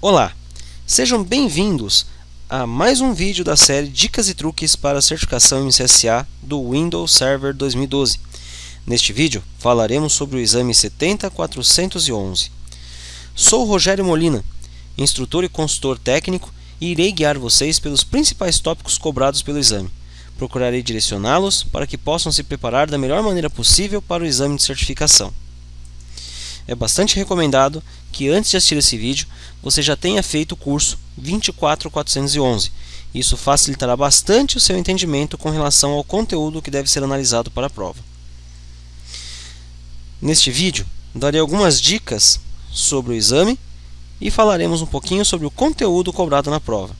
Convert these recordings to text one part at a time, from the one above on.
Olá, sejam bem-vindos a mais um vídeo da série Dicas e Truques para a Certificação MCSA do Windows Server 2012. Neste vídeo falaremos sobre o exame 70411. Sou Rogério Molina, instrutor e consultor técnico, e irei guiar vocês pelos principais tópicos cobrados pelo exame. Procurarei direcioná-los para que possam se preparar da melhor maneira possível para o exame de certificação. É bastante recomendado que antes de assistir esse vídeo, você já tenha feito o curso 24411. Isso facilitará bastante o seu entendimento com relação ao conteúdo que deve ser analisado para a prova. Neste vídeo, darei algumas dicas sobre o exame e falaremos um pouquinho sobre o conteúdo cobrado na prova.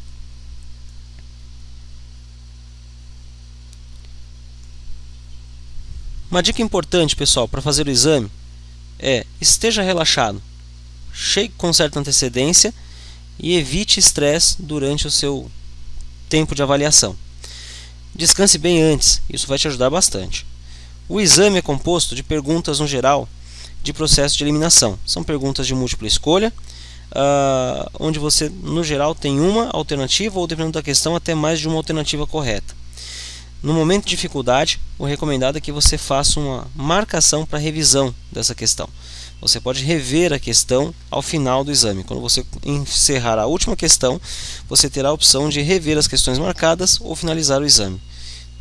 Uma dica importante, pessoal, para fazer o exame é: esteja relaxado, chegue com certa antecedência e evite estresse durante o seu tempo de avaliação. Descanse bem antes, isso vai te ajudar bastante. O exame é composto de perguntas no geral de processo de eliminação. São perguntas de múltipla escolha, onde você no geral tem uma alternativa ou, dependendo da questão, até mais de uma alternativa correta. No momento de dificuldade, o recomendado é que você faça uma marcação para revisão dessa questão. Você pode rever a questão ao final do exame. Quando você encerrar a última questão, você terá a opção de rever as questões marcadas ou finalizar o exame.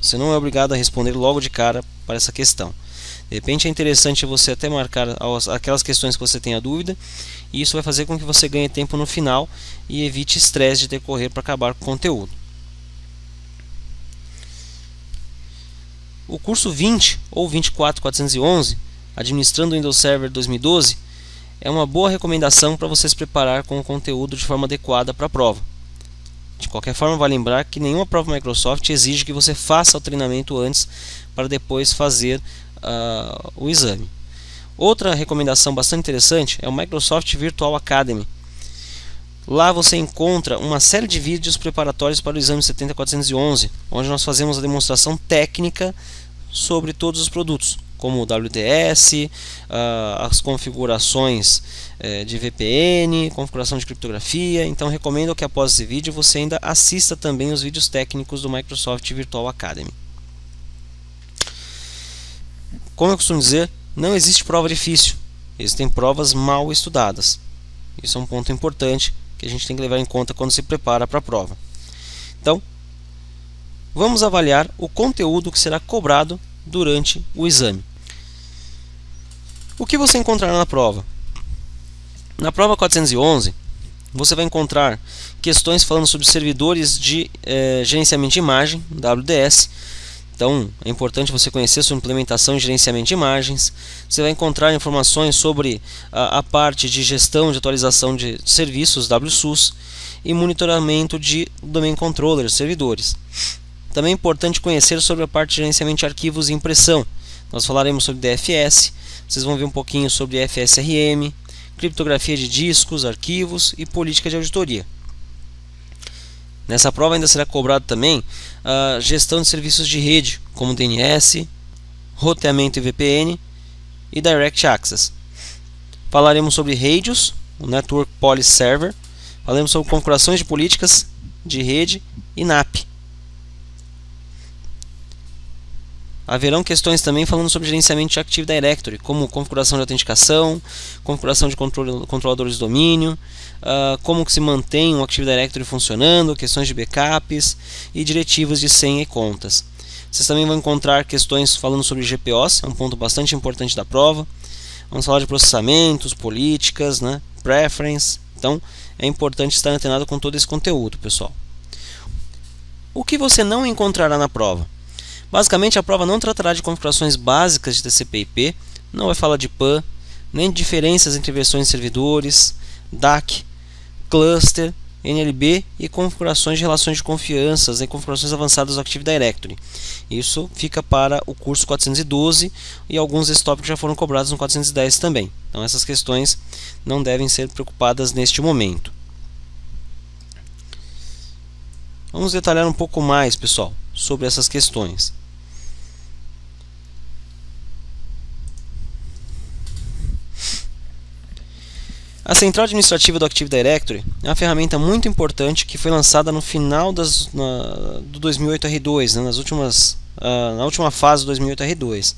Você não é obrigado a responder logo de cara para essa questão. De repente é interessante você até marcar aquelas questões que você tenha dúvida, e isso vai fazer com que você ganhe tempo no final e evite estresse de decorrer para acabar com o conteúdo. O curso 20 ou 24411, Administrando o Windows Server 2012, é uma boa recomendação para você se preparar com o conteúdo de forma adequada para a prova. De qualquer forma, vale lembrar que nenhuma prova Microsoft exige que você faça o treinamento antes para depois fazer o exame. Outra recomendação bastante interessante é o Microsoft Virtual Academy. Lá você encontra uma série de vídeos preparatórios para o exame 70411, onde nós fazemos a demonstração técnica sobre todos os produtos, como o WDS, as configurações de VPN, configuração de criptografia. Então recomendo que após esse vídeo você ainda assista também os vídeos técnicos do Microsoft Virtual Academy. Como eu costumo dizer, não existe prova difícil, existem provas mal estudadas. Isso é um ponto importante que a gente tem que levar em conta quando se prepara para a prova. Então, vamos avaliar o conteúdo que será cobrado durante o exame. O que você encontrará na prova? Na prova 411, você vai encontrar questões falando sobre servidores de gerenciamento de imagem, WDS. Então, é importante você conhecer sobre implementação e gerenciamento de imagens. Você vai encontrar informações sobre a parte de gestão de atualização de serviços, WSUS, e monitoramento de Domain Controller, servidores. Também é importante conhecer sobre a parte de gerenciamento de arquivos e impressão. Nós falaremos sobre DFS, vocês vão ver um pouquinho sobre FSRM, criptografia de discos, arquivos e política de auditoria. Nessa prova ainda será cobrado também a gestão de serviços de rede, como DNS, roteamento e VPN e Direct Access. Falaremos sobre RAIDs, o Network Policy Server, falaremos sobre configurações de políticas de rede e NAP. Haverão questões também falando sobre gerenciamento de Active Directory, como configuração de autenticação, configuração de controladores de domínio, como que se mantém um Active Directory funcionando, questões de backups e diretivas de senha e contas. Vocês também vão encontrar questões falando sobre GPOs, é um ponto bastante importante da prova. Vamos falar de processamentos, políticas, preference. Então é importante estar antenado com todo esse conteúdo, pessoal. O que você não encontrará na prova? Basicamente, a prova não tratará de configurações básicas de TCP/IP, não vai falar de PAN, nem de diferenças entre versões de servidores, DAC, cluster, NLB e configurações de relações de confiança e configurações avançadas do Active Directory. Isso fica para o curso 412 e alguns desses tópicos já foram cobrados no 410 também. Então essas questões não devem ser preocupadas neste momento. Vamos detalhar um pouco mais, pessoal, sobre essas questões. A central administrativa do Active Directory é uma ferramenta muito importante que foi lançada no final do 2008 R2, né, na última fase do 2008 R2.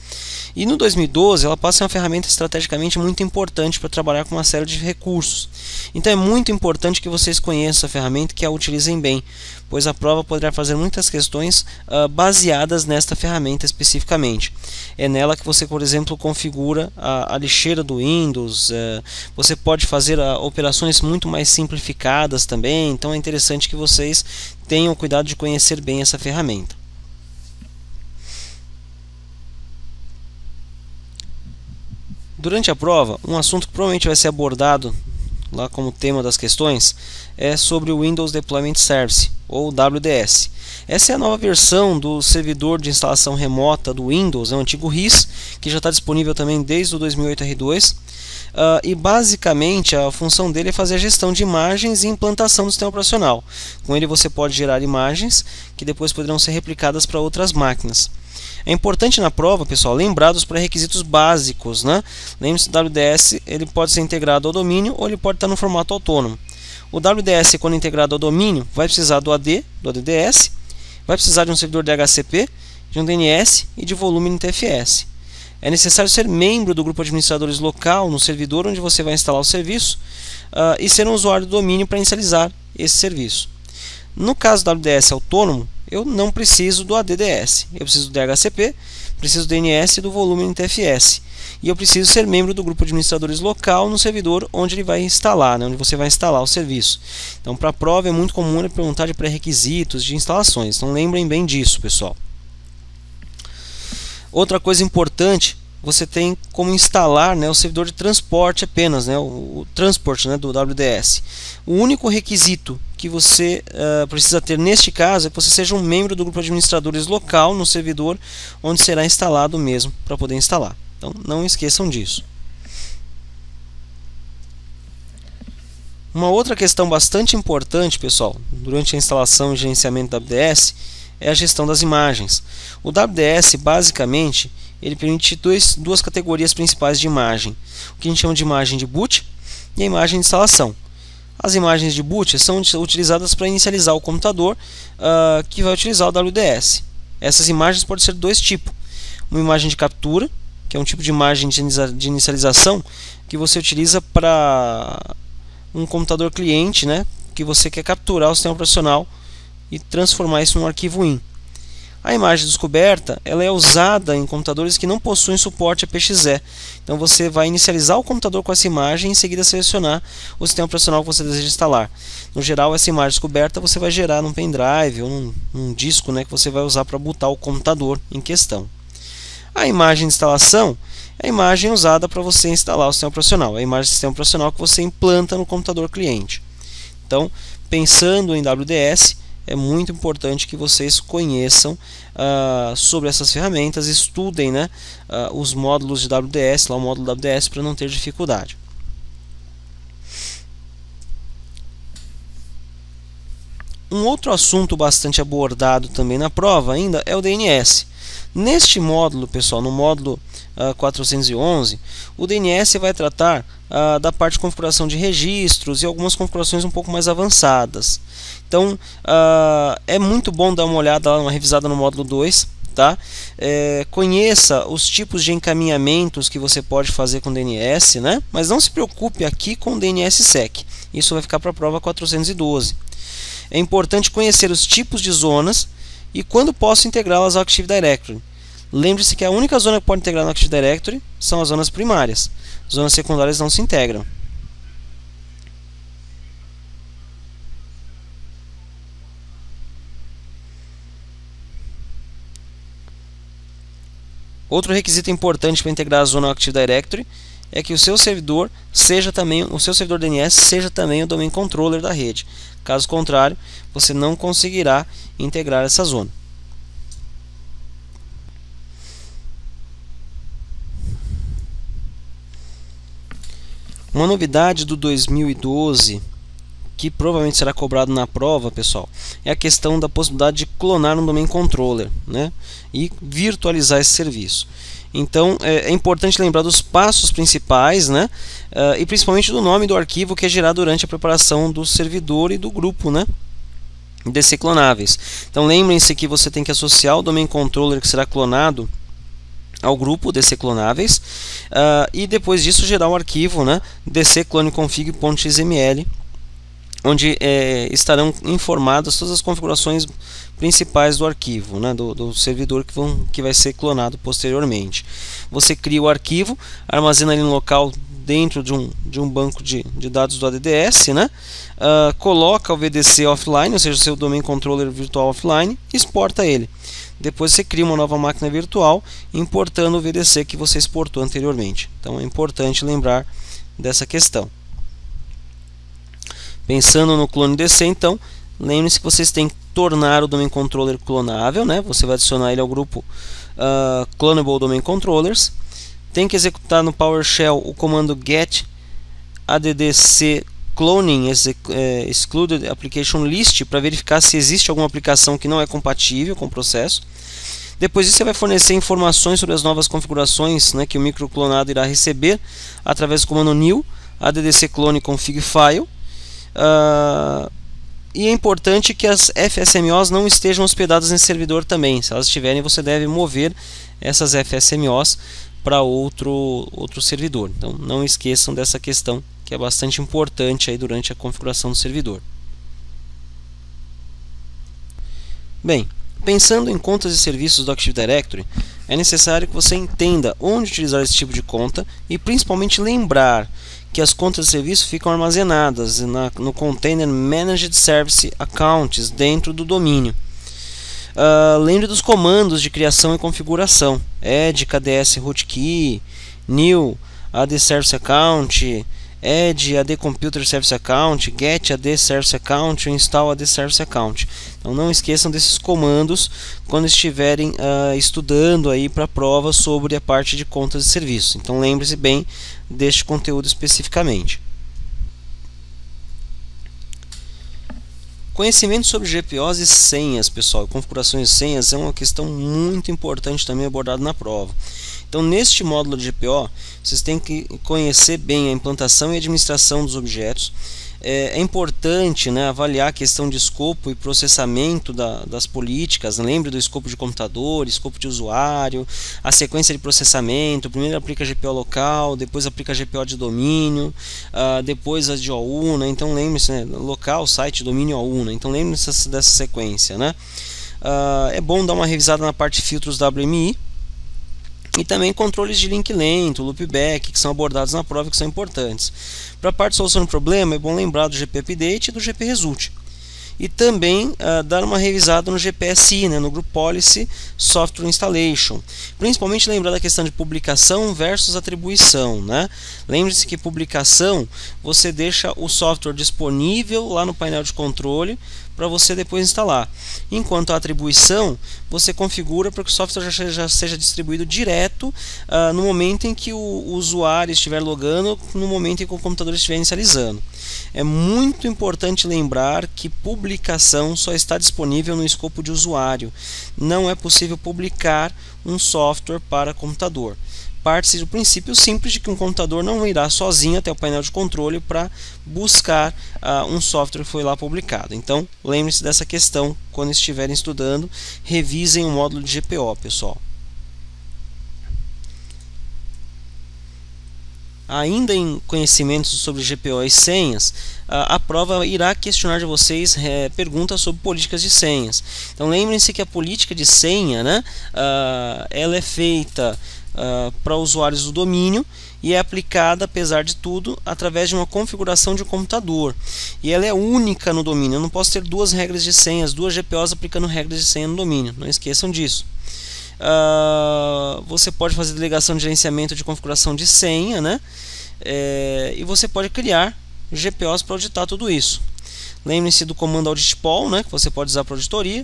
E no 2012 ela passa a ser uma ferramenta estrategicamente muito importante para trabalhar com uma série de recursos. Então é muito importante que vocês conheçam essa ferramenta e que a utilizem bem, pois a prova poderá fazer muitas questões baseadas nesta ferramenta especificamente. É nela que você, por exemplo, configura a lixeira do Windows, você pode fazer operações muito mais simplificadas também, então é interessante que vocês tenham cuidado de conhecer bem essa ferramenta. Durante a prova, um assunto que provavelmente vai ser abordado lá como tema das questões é sobre o Windows Deployment Service, ou WDS. Essa é a nova versão do servidor de instalação remota do Windows, é o antigo RIS, que já está disponível também desde o 2008 R2. E basicamente a função dele é fazer a gestão de imagens e implantação do sistema operacional. Com ele você pode gerar imagens que depois poderão ser replicadas para outras máquinas. É importante na prova, pessoal, lembrar dos pré-requisitos básicos, né? Lembre-se, o WDS ele pode ser integrado ao domínio ou ele pode estar no formato autônomo. O WDS, quando integrado ao domínio, vai precisar do AD, do ADDS, vai precisar de um servidor DHCP, de um DNS e de volume NTFS. É necessário ser membro do grupo de administradores local no servidor onde você vai instalar o serviço e ser um usuário do domínio para inicializar esse serviço. No caso do WDS autônomo, eu não preciso do ADDS, eu preciso do DHCP, preciso do DNS e do volume NTFS. E eu preciso ser membro do grupo de administradores local no servidor onde ele vai instalar, né, onde você vai instalar o serviço. Então, para a prova é muito comum ele perguntar de pré-requisitos de instalações, então lembrem bem disso, pessoal. Outra coisa importante, você tem como instalar, né, o servidor de transporte apenas, né, o transport, né, do WDS. O único requisito que você precisa ter neste caso é que você seja um membro do grupo de administradores local no servidor onde será instalado mesmo para poder instalar. Então não esqueçam disso. Uma outra questão bastante importante, pessoal, durante a instalação e gerenciamento do WDS é a gestão das imagens. O WDS basicamente ele permite duas categorias principais de imagem, o que a gente chama de imagem de boot e a imagem de instalação. As imagens de boot são utilizadas para inicializar o computador que vai utilizar o WDS. Essas imagens podem ser de dois tipos. Uma imagem de captura, que é um tipo de imagem de inicialização que você utiliza para um computador cliente, né, que você quer capturar o sistema operacional e transformar isso num arquivo WIN. A imagem descoberta ela é usada em computadores que não possuem suporte a PXE. Então você vai inicializar o computador com essa imagem e em seguida selecionar o sistema operacional que você deseja instalar. No geral, essa imagem descoberta você vai gerar num pendrive ou num disco, né, que você vai usar para botar o computador em questão. A imagem de instalação é a imagem usada para você instalar o sistema operacional. É a imagem do sistema operacional que você implanta no computador cliente. Então, pensando em WDS, é muito importante que vocês conheçam sobre essas ferramentas, estudem, né, os módulos de WDS, lá o módulo WDS, para não ter dificuldade. Um outro assunto bastante abordado também na prova ainda é o DNS. Neste módulo, pessoal, no módulo 411, o DNS vai tratar da parte de configuração de registros e algumas configurações um pouco mais avançadas. Então, é muito bom dar uma olhada, uma revisada no módulo 2, tá? Conheça os tipos de encaminhamentos que você pode fazer com DNS, né? Mas não se preocupe aqui com DNSSEC, isso vai ficar para a prova 412. É importante conhecer os tipos de zonas e quando posso integrá-las ao Active Directory. Lembre-se que a única zona que pode integrar no Active Directory são as zonas primárias. Zonas secundárias não se integram. Outro requisito importante para integrar a zona ao Active Directory é que o seu servidor DNS seja também o domain controller da rede. Caso contrário, você não conseguirá integrar essa zona. Uma novidade do 2012 que provavelmente será cobrado na prova, pessoal, é a questão da possibilidade de clonar um domain controller, né, e virtualizar esse serviço. Então é importante lembrar dos passos principais, né, e principalmente do nome do arquivo que é gerado durante a preparação do servidor e do grupo, né, DC clonáveis. Então lembrem-se que você tem que associar o domain controller que será clonado ao grupo DC clonáveis, e depois disso gerar o arquivo, né, dccloneconfig.xml, onde estarão informadas todas as configurações principais do arquivo, né, do servidor que vai ser clonado posteriormente. Você cria o arquivo, armazena ele no local dentro de um banco de dados do ADDS, né, coloca o VDC offline, ou seja, o seu domain controller virtual offline, e exporta ele. Depois você cria uma nova máquina virtual, importando o VDC que você exportou anteriormente. Então é importante lembrar dessa questão. Pensando no clone DC, então, lembre-se que vocês têm que tornar o domain controller clonável, né? Você vai adicionar ele ao grupo Clonable Domain Controllers. Tem que executar no PowerShell o comando get addc cloning excluded application list para verificar se existe alguma aplicação que não é compatível com o processo. Depois disso, você vai fornecer informações sobre as novas configurações, né, que o microclonado irá receber através do comando new addc clone config file. E é importante que as FSMOs não estejam hospedadas nesse servidor também. Se elas estiverem, você deve mover essas FSMOs para outro servidor. Então não esqueçam dessa questão, que é bastante importante aí durante a configuração do servidor. Bem, pensando em contas e serviços do Active Directory, é necessário que você entenda onde utilizar esse tipo de conta e principalmente lembrar que as contas de serviço ficam armazenadas no Container Managed Service Accounts dentro do domínio. Lembre dos comandos de criação e configuração: add kds rootkey, new add service account, add add computer service account, get add service account, install add service account. Então não esqueçam desses comandos quando estiverem estudando aí para a prova sobre a parte de contas de serviço. Então lembre-se bem deste conteúdo especificamente. Conhecimento sobre GPOs e senhas, pessoal, configurações de senhas é uma questão muito importante também abordada na prova. Então, neste módulo de GPO, vocês têm que conhecer bem a implantação e administração dos objetos. É importante, né, avaliar a questão de escopo e processamento das políticas. Lembre do escopo de computador, escopo de usuário, a sequência de processamento. Primeiro aplica GPO local, depois aplica GPO de domínio, depois as de OU, né? Então lembre-se, né, local, site, domínio, OU, né? Então lembre-se dessa sequência, né? É bom dar uma revisada na parte de filtros WMI. E também controles de link lento, loopback, que são abordados na prova e que são importantes. Para a parte de solução do problema, é bom lembrar do GP Update e do GP Result. E também dar uma revisada no GPSI, né, no Group Policy Software Installation. Principalmente lembrar da questão de publicação versus atribuição, né? Lembre-se que publicação, você deixa o software disponível lá no painel de controle para você depois instalar. Enquanto a atribuição, você configura para que o software já seja distribuído direto no momento em que o usuário estiver logando, no momento em que o computador estiver inicializando. É muito importante lembrar que publicação só está disponível no escopo de usuário. Não é possível publicar um software para computador. Parte-se do princípio simples de que um computador não irá sozinho até o painel de controle para buscar um software que foi lá publicado. Então, lembre-se dessa questão quando estiverem estudando. Revisem o módulo de GPO, pessoal. Ainda em conhecimentos sobre GPO e senhas, a prova irá questionar de vocês perguntas sobre políticas de senhas. Então lembrem-se que a política de senha, né, ela é feita para usuários do domínio e é aplicada, apesar de tudo, através de uma configuração de um computador. E ela é única no domínio. Eu não posso ter duas regras de senhas, duas GPOs aplicando regras de senha no domínio. Não esqueçam disso. Você pode fazer delegação de gerenciamento de configuração de senha, né? E você pode criar GPOs para auditar tudo isso. Lembre-se do comando auditPol, né, que você pode usar para auditoria.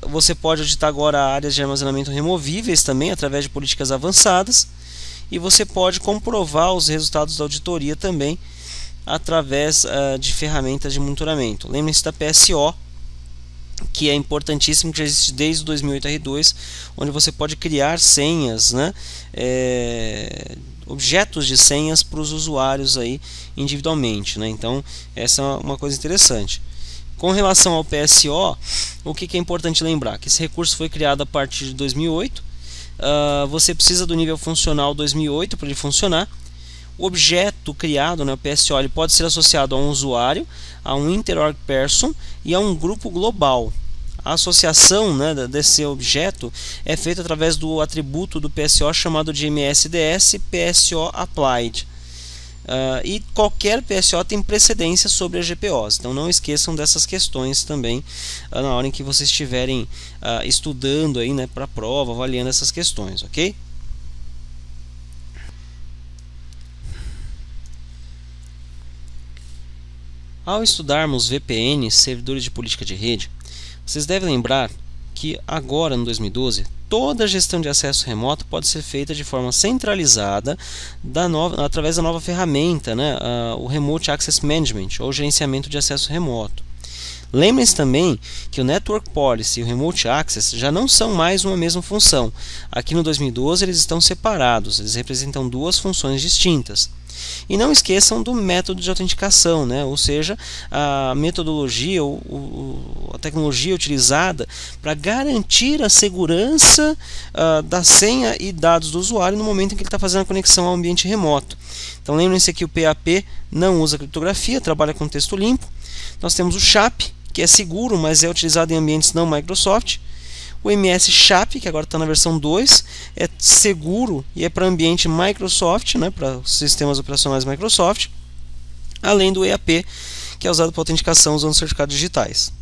Você pode auditar agora áreas de armazenamento removíveis também através de políticas avançadas. E você pode comprovar os resultados da auditoria também através de ferramentas de monitoramento. Lembrem-se da PSO, que é importantíssimo, que já existe desde o 2008 R2, onde você pode criar senhas, né, objetos de senhas para os usuários aí individualmente, né? Então essa é uma coisa interessante. Com relação ao PSO, o que é importante lembrar? Que esse recurso foi criado a partir de 2008, você precisa do nível funcional 2008 para ele funcionar. O objeto criado, né, o PSO, ele pode ser associado a um usuário, a um interorg person e a um grupo global. A associação, né, desse objeto é feita através do atributo do PSO chamado de MSDS PSO applied. E qualquer PSO tem precedência sobre a GPOs, então não esqueçam dessas questões também na hora em que vocês estiverem estudando aí, né, para a prova, avaliando essas questões, ok? Ao estudarmos VPN, servidores de política de rede, vocês devem lembrar que agora, no 2012, toda a gestão de acesso remoto pode ser feita de forma centralizada através da nova ferramenta, né, o Remote Access Management, ou gerenciamento de acesso remoto. Lembrem-se também que o Network Policy e o Remote Access já não são mais uma mesma função. Aqui no 2012 eles estão separados, eles representam duas funções distintas. E não esqueçam do método de autenticação, né? Ou seja, a metodologia ou a tecnologia utilizada para garantir a segurança da senha e dados do usuário no momento em que ele está fazendo a conexão ao ambiente remoto. Então lembrem-se que o PAP não usa criptografia, trabalha com texto limpo. Nós temos o SHAP, que é seguro, mas é utilizado em ambientes não Microsoft. O MS SHAP, que agora está na versão 2, é seguro e é para ambiente Microsoft, né, para sistemas operacionais Microsoft, além do EAP, que é usado para autenticação usando certificados digitais.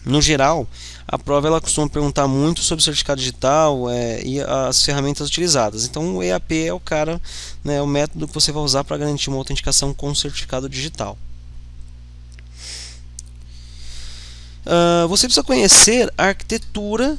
No geral, a prova ela costuma perguntar muito sobre o certificado digital e as ferramentas utilizadas. Então o EAP é o cara, né, o método que você vai usar para garantir uma autenticação com certificado digital. Você precisa conhecer a arquitetura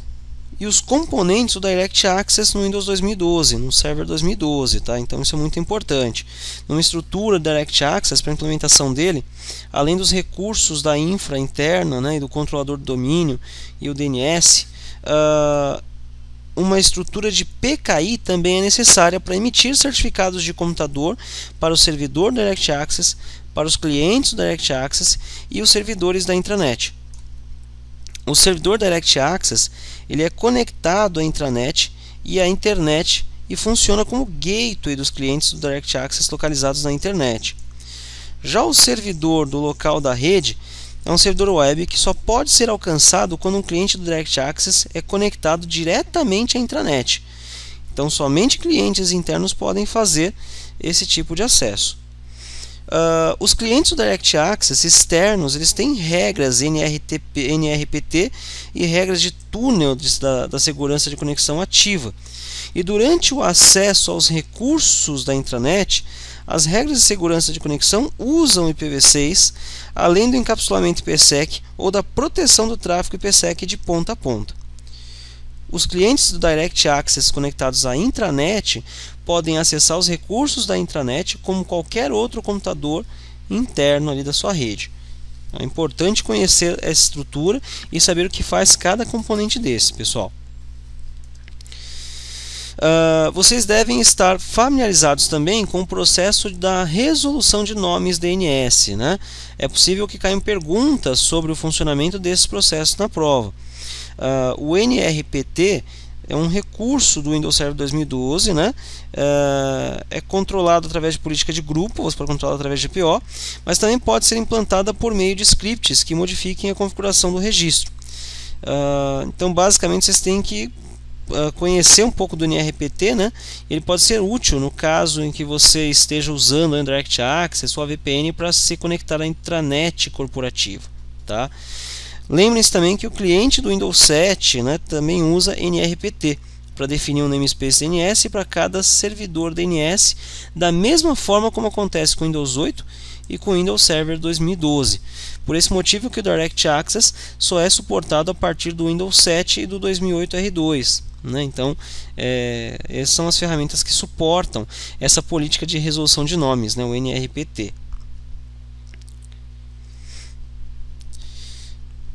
e os componentes do Direct Access no Windows 2012, no Server 2012, tá? Então isso é muito importante. Numa estrutura Direct Access, para a implementação dele, além dos recursos da infra interna, né, e do controlador do domínio e o DNS, uma estrutura de PKI também é necessária para emitir certificados de computador para o servidor Direct Access, para os clientes do Direct Access e os servidores da intranet. O servidor Direct Access ele é conectado à intranet e à internet e funciona como gateway dos clientes do Direct Access localizados na internet. Já o servidor do local da rede é um servidor web que só pode ser alcançado quando um cliente do Direct Access é conectado diretamente à intranet. Então somente clientes internos podem fazer esse tipo de acesso. Os clientes do Direct Access externos eles têm regras NRPT e regras de túnel da segurança de conexão ativa. E durante o acesso aos recursos da intranet, as regras de segurança de conexão usam IPv6, além do encapsulamento IPsec ou da proteção do tráfego IPsec de ponta a ponta. Os clientes do Direct Access conectados à intranet podem acessar os recursos da intranet como qualquer outro computador interno ali da sua rede. É importante conhecer essa estrutura e saber o que faz cada componente desse, pessoal. Vocês devem estar familiarizados também com o processo da resolução de nomes DNS, né? É possível que caiam perguntas sobre o funcionamento desses processos na prova. O NRPT é um recurso do Windows Server 2012, né? É controlado através de política de grupo, você pode controlar através de GPO, mas também pode ser implantada por meio de scripts que modifiquem a configuração do registro. Então, basicamente, vocês têm que conhecer um pouco do NRPT, né? Ele pode ser útil no caso em que você esteja usando o Direct Access ou a VPN para se conectar à intranet corporativa, tá? Lembrem-se também que o cliente do Windows 7, né, também usa NRPT para definir um namespace DNS para cada servidor DNS, da mesma forma como acontece com o Windows 8 e com o Windows Server 2012. Por esse motivo que o Direct Access só é suportado a partir do Windows 7 e do 2008 R2. Né? Então, essas são as ferramentas que suportam essa política de resolução de nomes, né, o NRPT.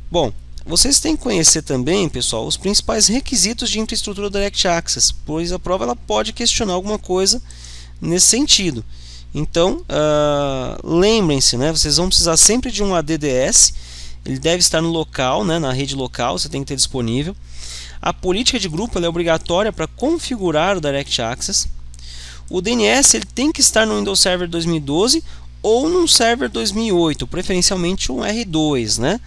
Bom, vocês têm que conhecer também, pessoal, os principais requisitos de infraestrutura Direct Access, pois a prova ela pode questionar alguma coisa nesse sentido. Então, lembrem-se, né, vocês vão precisar sempre de um ADDS, ele deve estar no local, né, na rede local, você tem que ter disponível. A política de grupo ela é obrigatória para configurar o Direct Access. O DNS ele tem que estar no Windows Server 2012 ou num Server 2008, preferencialmente um R2, né?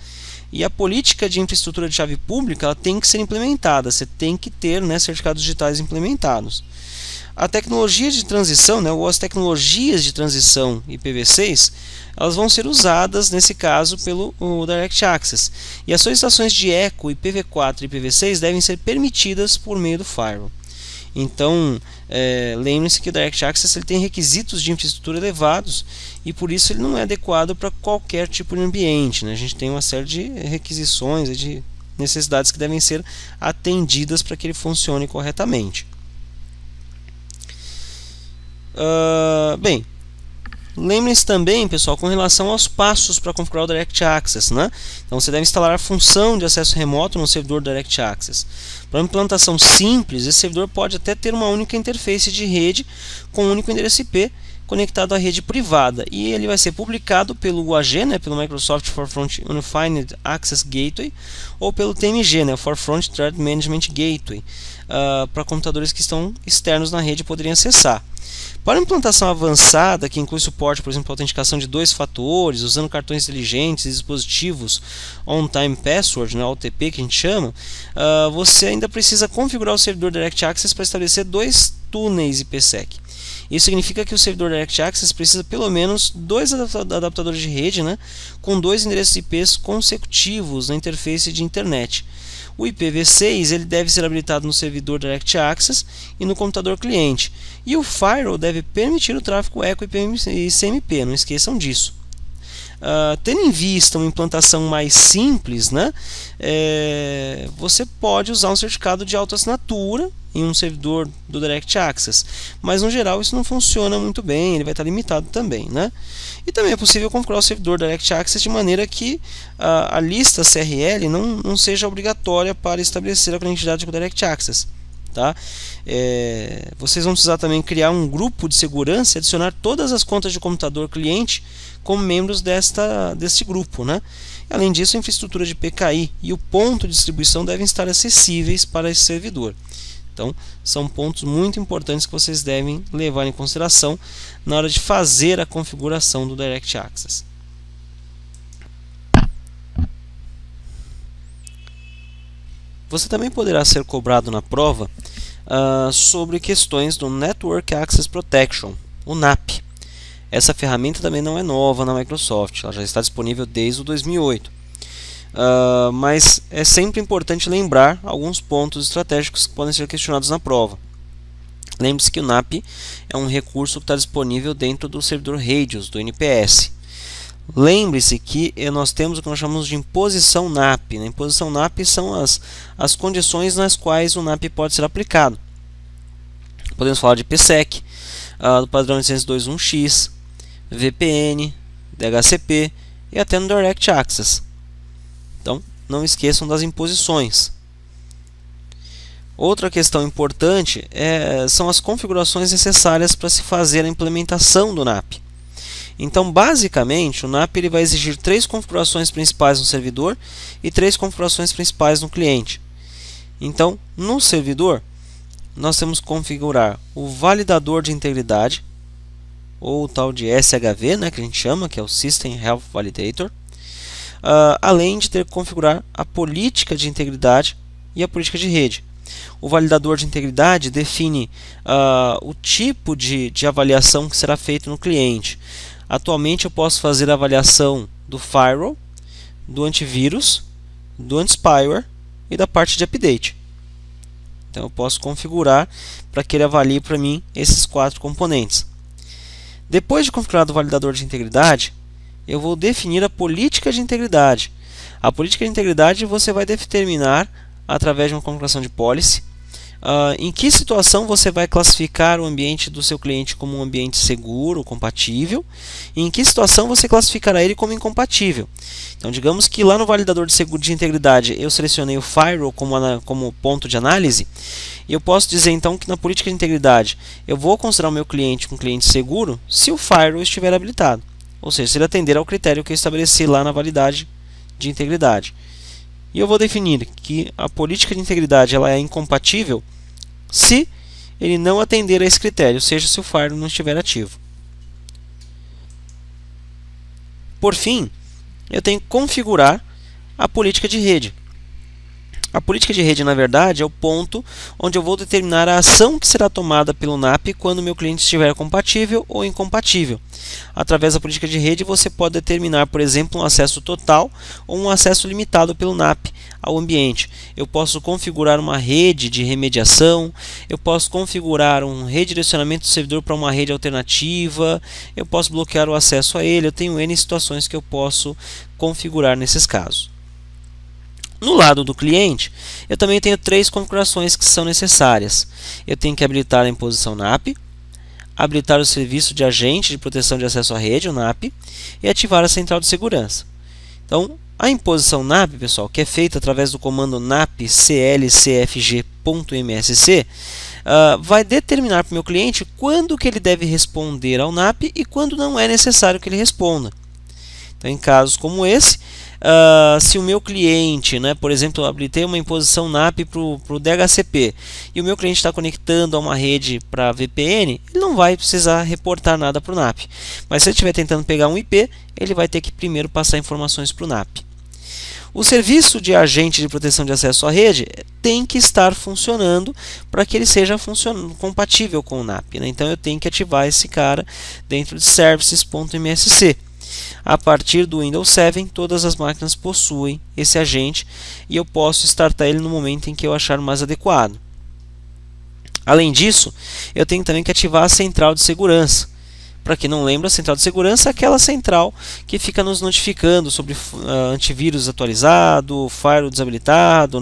E a política de infraestrutura de chave pública ela tem que ser implementada, você tem que ter, né, certificados digitais implementados. A tecnologia de transição, né, ou as tecnologias de transição IPv6, elas vão ser usadas nesse caso pelo Direct Access. E as solicitações de eco, IPv4 e IPv6 devem ser permitidas por meio do firewall. Então, lembre-se que o Direct Access ele tem requisitos de infraestrutura elevados e por isso ele não é adequado para qualquer tipo de ambiente, né? A gente tem uma série de requisições e de necessidades que devem ser atendidas para que ele funcione corretamente. Bem, lembrem-se também, pessoal, com relação aos passos para configurar o Direct Access, né? Então você deve instalar a função de acesso remoto no servidor Direct Access. Para uma implantação simples, esse servidor pode até ter uma única interface de rede com um único endereço IP conectado à rede privada e ele vai ser publicado pelo UAG, né, pelo Microsoft Forefront Unified Access Gateway, ou pelo TMG, né, Forefront Threat Management Gateway, para computadores que estão externos na rede poderem acessar. Para implantação avançada, que inclui suporte, por exemplo, a autenticação de 2 fatores, usando cartões inteligentes e dispositivos On-Time Password, né, OTP que a gente chama, você ainda precisa configurar o servidor Direct Access para estabelecer 2 túneis IPsec. Isso significa que o servidor Direct Access precisa pelo menos 2 adaptadores de rede, né, com 2 endereços IPs consecutivos na interface de internet. O IPv6 ele deve ser habilitado no servidor Direct Access e no computador cliente. E o firewall deve permitir o tráfego eco e CMP, não esqueçam disso. Tendo em vista uma implantação mais simples, né, você pode usar um certificado de autoassinatura em um servidor do Direct Access, mas no geral isso não funciona muito bem, ele vai estar limitado também, né? E também é possível configurar o servidor Direct Access de maneira que a lista CRL não seja obrigatória para estabelecer a conectividade com o Direct Access. Tá? Vocês vão precisar também criar um grupo de segurança e adicionar todas as contas de computador cliente como membros deste grupo, né? Além disso, a infraestrutura de PKI e o ponto de distribuição devem estar acessíveis para esse servidor. Então, são pontos muito importantes que vocês devem levar em consideração na hora de fazer a configuração do Direct Access. Você também poderá ser cobrado na prova sobre questões do Network Access Protection, o NAP. Essa ferramenta também não é nova na Microsoft, ela já está disponível desde o 2008. Mas é sempre importante lembrar alguns pontos estratégicos que podem ser questionados na prova. Lembre-se que o NAP é um recurso que está disponível dentro do servidor Radius, do NPS. Lembre-se que nós temos o que nós chamamos de imposição NAP. Imposição NAP são as condições nas quais o NAP pode ser aplicado. Podemos falar de IPsec, do padrão 802.1x, VPN, DHCP e até no Direct Access. Então, não esqueçam das imposições. Outra questão importante são as configurações necessárias para se fazer a implementação do NAP. Então, basicamente, o NAP ele vai exigir 3 configurações principais no servidor e 3 configurações principais no cliente. Então, no servidor, nós temos que configurar o validador de integridade, ou o tal de SHV, né, que a gente chama, que é o System Health Validator, além de ter que configurar a política de integridade e a política de rede. O validador de integridade define o tipo de avaliação que será feito no cliente. Atualmente eu posso fazer a avaliação do firewall, do antivírus, do anti-spyware e da parte de update. Então eu posso configurar para que ele avalie para mim esses 4 componentes. Depois de configurado o validador de integridade, eu vou definir a política de integridade. A política de integridade você vai determinar através de uma configuração de policy, Em que situação você vai classificar o ambiente do seu cliente como um ambiente seguro, compatível, e em que situação você classificará ele como incompatível. Então, digamos que lá no validador de integridade eu selecionei o firewall como ponto de análise, e eu posso dizer então que na política de integridade eu vou considerar o meu cliente um cliente seguro se o firewall estiver habilitado, ou seja, se ele atender ao critério que eu estabeleci lá na validade de integridade. E eu vou definir que a política de integridade ela é incompatível se ele não atender a esse critério, ou seja, se o firewall não estiver ativo. Por fim, eu tenho que configurar a política de rede. A política de rede, na verdade, é o ponto onde eu vou determinar a ação que será tomada pelo NAP quando o meu cliente estiver compatível ou incompatível. Através da política de rede, você pode determinar, por exemplo, um acesso total ou um acesso limitado pelo NAP ao ambiente. Eu posso configurar uma rede de remediação, eu posso configurar um redirecionamento do servidor para uma rede alternativa, eu posso bloquear o acesso a ele, eu tenho N situações que eu posso configurar nesses casos. No lado do cliente, eu também tenho 3 configurações que são necessárias. Eu tenho que habilitar a imposição NAP, habilitar o serviço de agente de proteção de acesso à rede, o NAP, e ativar a central de segurança. Então, a imposição NAP, pessoal, que é feita através do comando nap-clcfg.msc, vai determinar para o meu cliente quando que ele deve responder ao NAP e quando não é necessário que ele responda. Então, em casos como esse, se o meu cliente, por exemplo, eu habilitei uma imposição NAP para o DHCP e o meu cliente está conectando a uma rede para VPN, ele não vai precisar reportar nada para o NAP. Mas se ele estiver tentando pegar um IP, ele vai ter que primeiro passar informações para o NAP. O serviço de agente de proteção de acesso à rede tem que estar funcionando para que ele seja compatível com o NAP. Então eu tenho que ativar esse cara dentro de services.msc. A partir do Windows 7, todas as máquinas possuem esse agente e eu posso startar ele no momento em que eu achar mais adequado. Além disso, eu tenho também que ativar a central de segurança. Para quem não lembra, a central de segurança é aquela central que fica nos notificando sobre antivírus atualizado, firewall desabilitado,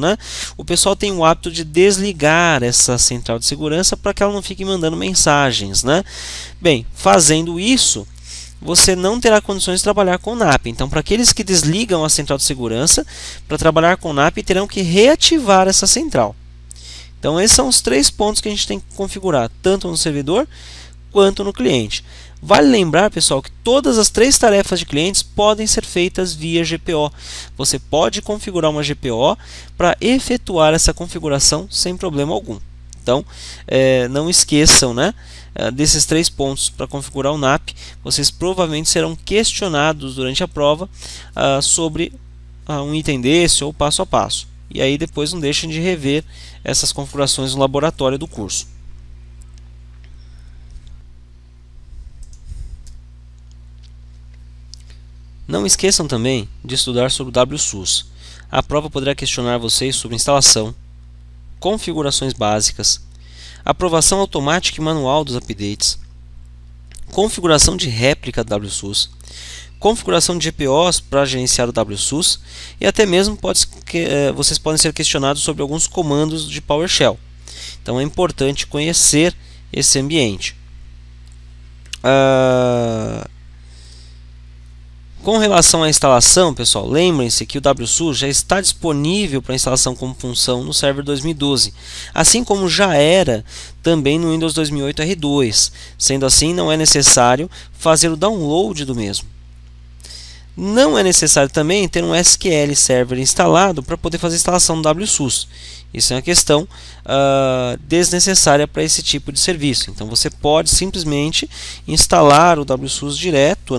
O pessoal tem o hábito de desligar essa central de segurança para que ela não fique mandando mensagens, Bem, fazendo isso, você não terá condições de trabalhar com o NAP. Então, para aqueles que desligam a central de segurança, para trabalhar com o NAP, terão que reativar essa central. Então, esses são os 3 pontos que a gente tem que configurar, tanto no servidor quanto no cliente. Vale lembrar, pessoal, que todas as 3 tarefas de clientes podem ser feitas via GPO. Você pode configurar uma GPO para efetuar essa configuração sem problema algum. Então, não esqueçam, desses 3 pontos para configurar o NAP. Vocês provavelmente serão questionados durante a prova sobre um item desse ou passo a passo. E aí depois não deixem de rever essas configurações no laboratório do curso. Não esqueçam também de estudar sobre o WSUS. A prova poderá questionar vocês sobre instalação, configurações básicas, aprovação automática e manual dos updates, configuração de réplica do WSUS, configuração de GPOs para gerenciar o WSUS e até mesmo vocês podem ser questionados sobre alguns comandos de PowerShell. Então é importante conhecer esse ambiente. Com relação à instalação, pessoal, lembrem-se que o WSUS já está disponível para instalação como função no Server 2012, assim como já era também no Windows 2008 R2. Sendo assim, não é necessário fazer o download do mesmo. Não é necessário também ter um SQL Server instalado para poder fazer a instalação do WSUS. Isso é uma questão desnecessária para esse tipo de serviço. Então você pode simplesmente instalar o WSUS direto,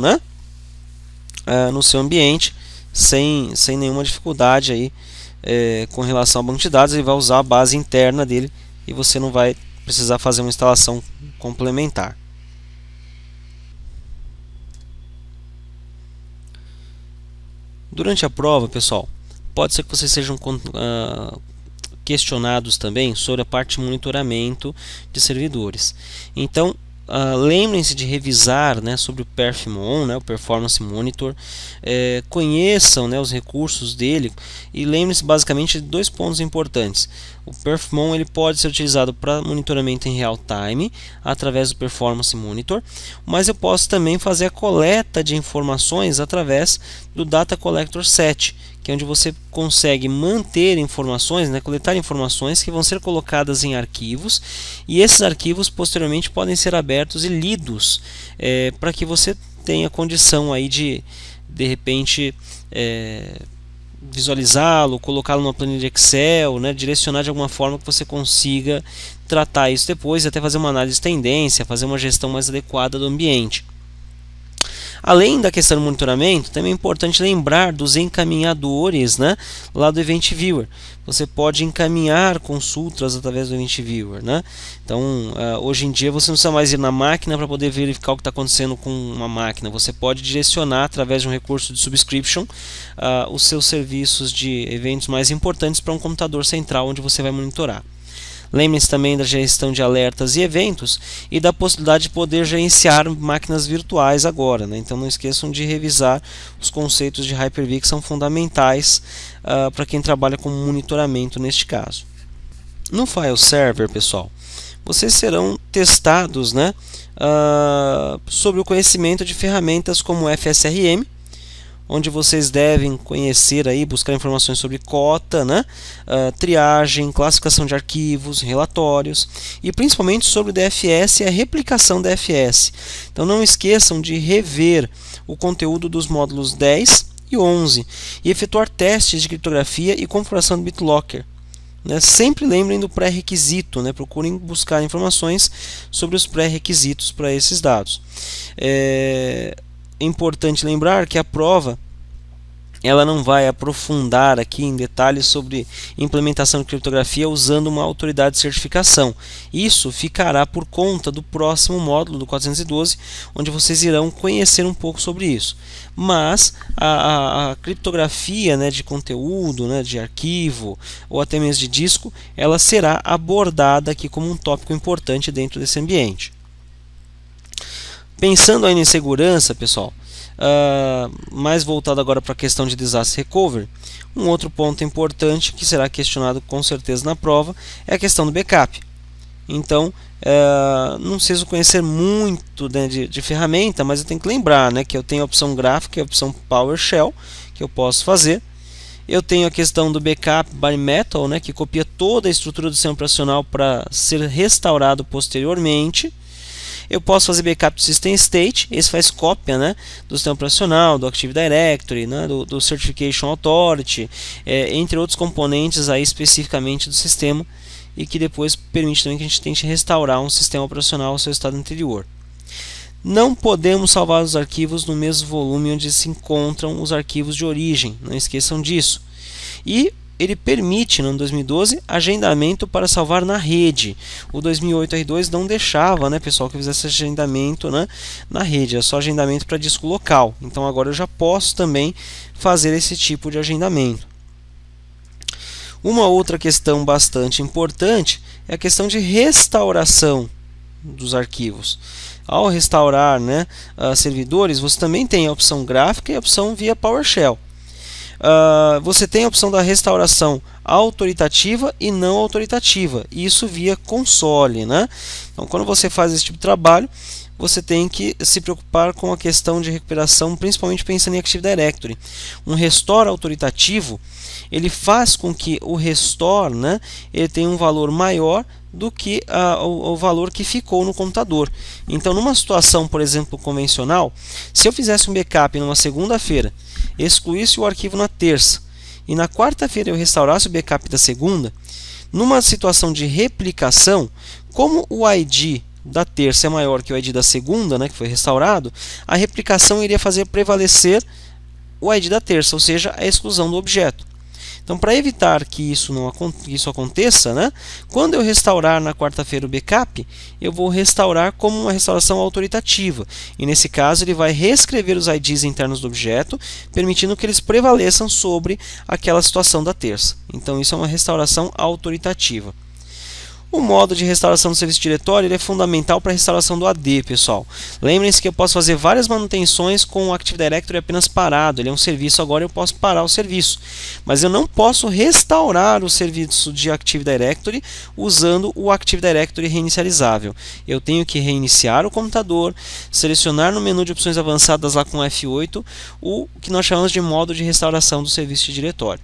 no seu ambiente sem nenhuma dificuldade aí, com relação ao banco de dados. Ele vai usar a base interna dele e você não vai precisar fazer uma instalação complementar. Durante a prova, pessoal, pode ser que vocês sejam questionados também sobre a parte de monitoramento de servidores. Então, lembrem-se de revisar sobre o Perfmon, o Performance Monitor, conheçam os recursos dele e lembrem-se basicamente de 2 pontos importantes. O perfmon ele pode ser utilizado para monitoramento em real time, através do Performance Monitor, mas eu posso também fazer a coleta de informações através do Data Collector Set, que é onde você consegue manter informações, né, coletar informações que vão ser colocadas em arquivos, e esses arquivos posteriormente podem ser abertos e lidos para que você tenha condição aí de repente visualizá-lo, colocá-lo numa planilha de Excel, né, direcionar de alguma forma que você consiga tratar isso depois e até fazer uma análise de tendência, fazer uma gestão mais adequada do ambiente. Além da questão do monitoramento, também é importante lembrar dos encaminhadores, né, lá do Event Viewer. Você pode encaminhar consultas através do Event Viewer, né? Então, hoje em dia você não precisa mais ir na máquina para poder verificar o que está acontecendo com uma máquina. Você pode direcionar através de um recurso de subscription os seus serviços de eventos mais importantes para um computador central onde você vai monitorar. Lembrem-se também da gestão de alertas e eventos e da possibilidade de poder gerenciar máquinas virtuais agora, né? Então não esqueçam de revisar os conceitos de Hyper-V, que são fundamentais para quem trabalha com monitoramento neste caso. No File Server, pessoal, vocês serão testados, né, sobre o conhecimento de ferramentas como FSRM, onde vocês devem conhecer aí, buscar informações sobre cota, né, triagem, classificação de arquivos, relatórios e principalmente sobre o DFS e a replicação do DFS. Então não esqueçam de rever o conteúdo dos módulos 10 e 11 e efetuar testes de criptografia e configuração do BitLocker. Sempre lembrem do pré-requisito, né? Procurem buscar informações sobre os pré-requisitos para esses dados. É importante lembrar que a prova ela não vai aprofundar aqui em detalhes sobre implementação de criptografia usando uma autoridade de certificação. Isso ficará por conta do próximo módulo do 412, onde vocês irão conhecer um pouco sobre isso. Mas a criptografia, né, de conteúdo, né, de arquivo ou até mesmo de disco, ela será abordada aqui como um tópico importante dentro desse ambiente. Pensando ainda em segurança, pessoal, mais voltado agora para a questão de disaster recovery, um outro ponto importante que será questionado com certeza na prova é a questão do backup. Então, não preciso conhecer muito, né, de ferramenta, mas eu tenho que lembrar, né, que eu tenho a opção gráfica e a opção PowerShell, que eu posso fazer. Eu tenho a questão do backup by metal, né, que copia toda a estrutura do sistema operacional para ser restaurado posteriormente. Eu posso fazer backup do System State, esse faz cópia, né, do sistema operacional, do Active Directory, né, do Certification Authority, entre outros componentes aí especificamente do sistema, e que depois permite também que a gente tente restaurar um sistema operacional ao seu estado anterior. Não podemos salvar os arquivos no mesmo volume onde se encontram os arquivos de origem, não esqueçam disso. E ele permite, no 2012, agendamento para salvar na rede. O 2008 R2 não deixava, né, pessoal, que eu fizesse agendamento, né, na rede, é só agendamento para disco local. Então agora eu já posso também fazer esse tipo de agendamento. Uma outra questão bastante importante é a questão de restauração dos arquivos. Ao restaurar, né, servidores, você também tem a opção gráfica e a opção via PowerShell. Você tem a opção da restauração autoritativa e não autoritativa, isso via console, né? Então, quando você faz esse tipo de trabalho, você tem que se preocupar com a questão de recuperação, principalmente pensando em Active Directory. Um restore autoritativo, ele faz com que o restore, né, ele tenha um valor maior do que o valor que ficou no computador. Então, numa situação, por exemplo, convencional, se eu fizesse um backup numa segunda-feira, excluísse o arquivo na terça e na quarta-feira eu restaurasse o backup da segunda, numa situação de replicação, como o ID da terça é maior que o ID da segunda, né, que foi restaurado, a replicação iria fazer prevalecer o ID da terça, ou seja, a exclusão do objeto. Então, para evitar que isso aconteça, né, quando eu restaurar na quarta-feira o backup, eu vou restaurar como uma restauração autoritativa. E nesse caso, ele vai reescrever os IDs internos do objeto, permitindo que eles prevaleçam sobre aquela situação da terça. Então, isso é uma restauração autoritativa. O modo de restauração do serviço diretório ele é fundamental para a restauração do AD, pessoal. Lembrem-se que eu posso fazer várias manutenções com o Active Directory apenas parado. Ele é um serviço, agora eu posso parar o serviço. Mas eu não posso restaurar o serviço de Active Directory usando o Active Directory reinicializável. Eu tenho que reiniciar o computador, selecionar no menu de opções avançadas lá com F8 o que nós chamamos de modo de restauração do serviço de diretório.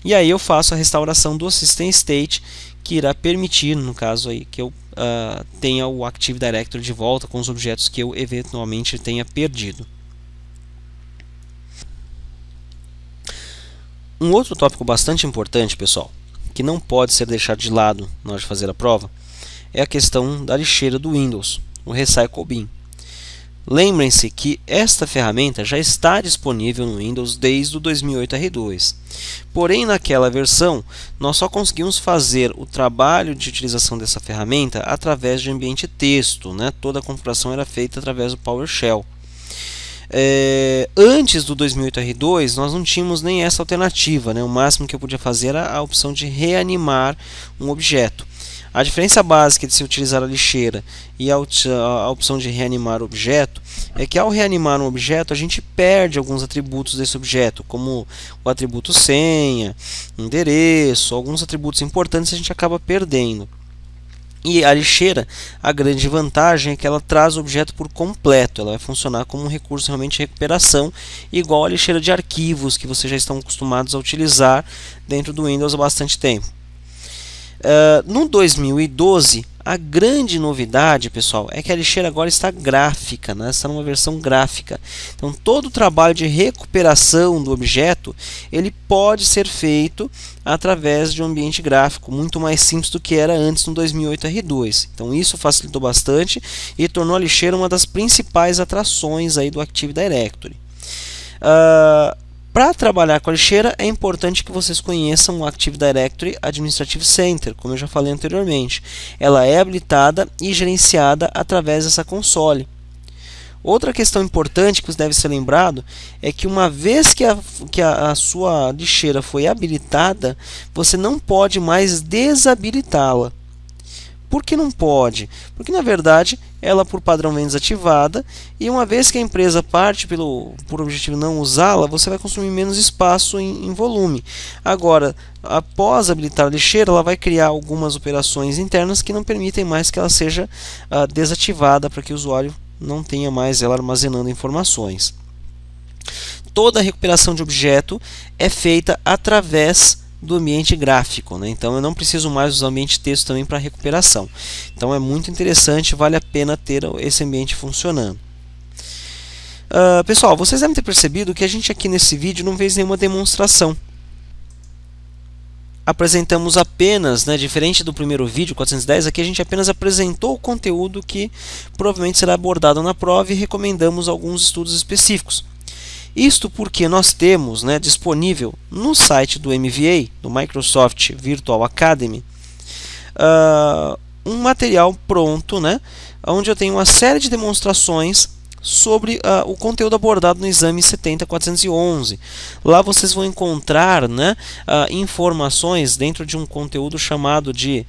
E aí eu faço a restauração do System State, que irá permitir, no caso aí, que eu tenha o Active Directory de volta com os objetos que eu eventualmente tenha perdido. Um outro tópico bastante importante, pessoal, que não pode ser deixado de lado na hora de fazer a prova, é a questão da lixeira do Windows, o Recycle Bin. Lembrem-se que esta ferramenta já está disponível no Windows desde o 2008 R2. Porém, naquela versão, nós só conseguimos fazer o trabalho de utilização dessa ferramenta através de ambiente texto, né? Toda a configuração era feita através do PowerShell. Antes do 2008 R2, nós não tínhamos nem essa alternativa, né? O máximo que eu podia fazer era a opção de reanimar um objeto. A diferença básica de se utilizar a lixeira e a opção de reanimar o objeto é que ao reanimar um objeto a gente perde alguns atributos desse objeto, como o atributo senha, endereço, alguns atributos importantes a gente acaba perdendo. E a lixeira, a grande vantagem é que ela traz o objeto por completo, ela vai funcionar como um recurso realmente de recuperação, igual a lixeira de arquivos que vocês já estão acostumados a utilizar dentro do Windows há bastante tempo. No 2012, a grande novidade, pessoal, é que a lixeira agora está gráfica, né? Está numa versão gráfica. Então, todo o trabalho de recuperação do objeto ele pode ser feito através de um ambiente gráfico, muito mais simples do que era antes no 2008 R2. Então, isso facilitou bastante e tornou a lixeira uma das principais atrações aí do Active Directory. Para trabalhar com a lixeira, é importante que vocês conheçam o Active Directory Administrative Center, como eu já falei anteriormente. Ela é habilitada e gerenciada através dessa console. Outra questão importante que deve ser lembrado é que uma vez que a sua lixeira foi habilitada, você não pode mais desabilitá-la. Por que não pode? Porque na verdade ela por padrão vem desativada e uma vez que a empresa parte por objetivo não usá-la, você vai consumir menos espaço em volume. Agora, após habilitar a lixeira, ela vai criar algumas operações internas que não permitem mais que ela seja desativada para que o usuário não tenha mais ela armazenando informações. Toda a recuperação de objeto é feita através do ambiente gráfico, né? Então eu não preciso mais usar o ambiente texto também para recuperação. Então é muito interessante, vale a pena ter esse ambiente funcionando. Pessoal, vocês devem ter percebido que a gente aqui nesse vídeo não fez nenhuma demonstração. Apresentamos apenas, né, diferente do primeiro vídeo 410, aqui a gente apenas apresentou o conteúdo que provavelmente será abordado na prova e recomendamos alguns estudos específicos. Isto porque nós temos, né, disponível no site do MVA, do Microsoft Virtual Academy, um material pronto, né, onde eu tenho uma série de demonstrações sobre o conteúdo abordado no exame 70411. Lá vocês vão encontrar, né, informações dentro de um conteúdo chamado de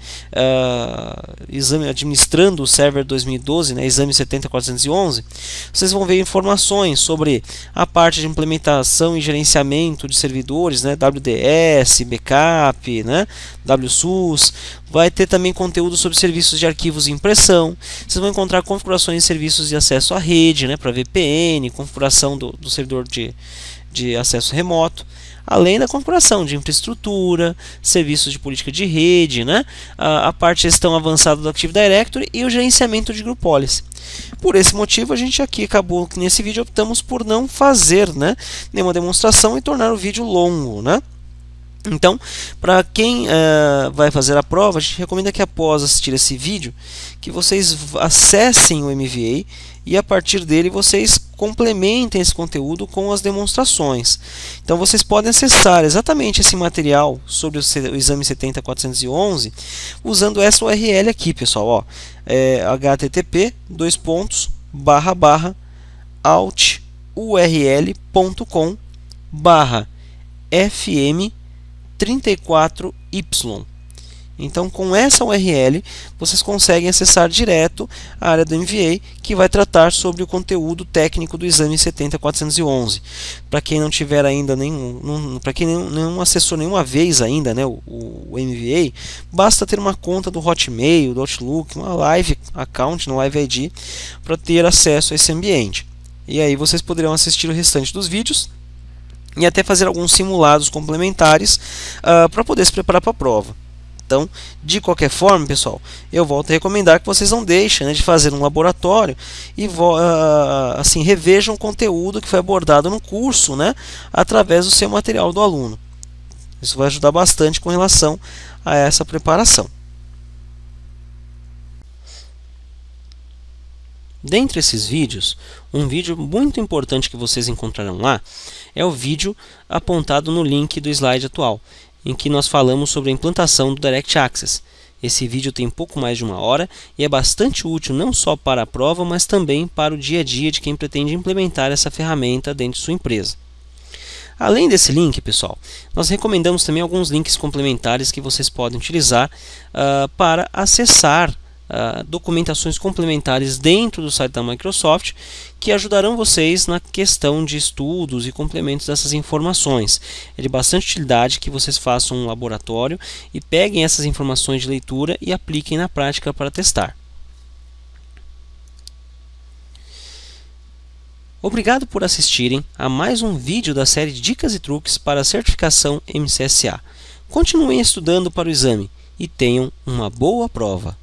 exame administrando o server 2012, né, exame 70411. Vocês vão ver informações sobre a parte de implementação e gerenciamento de servidores, né, WDS, backup, né, WSUS. Vai ter também conteúdo sobre serviços de arquivos e impressão. Vocês vão encontrar configurações de serviços de acesso à rede, né, para VPN, configuração do servidor de acesso remoto, além da configuração de infraestrutura, serviços de política de rede, né, a parte de gestão avançada do Active Directory e o gerenciamento de Group Policy. Por esse motivo, a gente aqui acabou que nesse vídeo optamos por não fazer, né, nenhuma demonstração e tornar o vídeo longo, né? Então, para quem vai fazer a prova, a gente recomenda que após assistir esse vídeo, que vocês acessem o MVA e a partir dele vocês complementem esse conteúdo com as demonstrações. Então vocês podem acessar exatamente esse material sobre o exame 70411 usando essa URL aqui, pessoal, ó, http://alturl.com/fm34y. Então, com essa URL, vocês conseguem acessar direto a área do MVA, que vai tratar sobre o conteúdo técnico do exame 70411. Para quem não tiver ainda para quem não acessou nenhuma vez ainda, né, o MVA, basta ter uma conta do Hotmail, do Outlook, uma Live Account no Live ID para ter acesso a esse ambiente. E aí vocês poderão assistir o restante dos vídeos e até fazer alguns simulados complementares para poder se preparar para a prova. Então, de qualquer forma, pessoal, eu volto a recomendar que vocês não deixem, né, de fazer um laboratório e assim, revejam o conteúdo que foi abordado no curso, né, através do seu material do aluno. Isso vai ajudar bastante com relação a essa preparação. Dentre esses vídeos, um vídeo muito importante que vocês encontrarão lá é o vídeo apontado no link do slide atual, em que nós falamos sobre a implantação do Direct Access. Esse vídeo tem pouco mais de 1 hora e é bastante útil não só para a prova, mas também para o dia a dia de quem pretende implementar essa ferramenta dentro de sua empresa. Além desse link, pessoal, nós recomendamos também alguns links complementares que vocês podem utilizar para acessar documentações complementares dentro do site da Microsoft, que ajudarão vocês na questão de estudos e complementos dessas informações. É de bastante utilidade que vocês façam um laboratório e peguem essas informações de leitura e apliquem na prática para testar. Obrigado por assistirem a mais um vídeo da série Dicas e Truques para a certificação MCSA. Continuem estudando para o exame e tenham uma boa prova.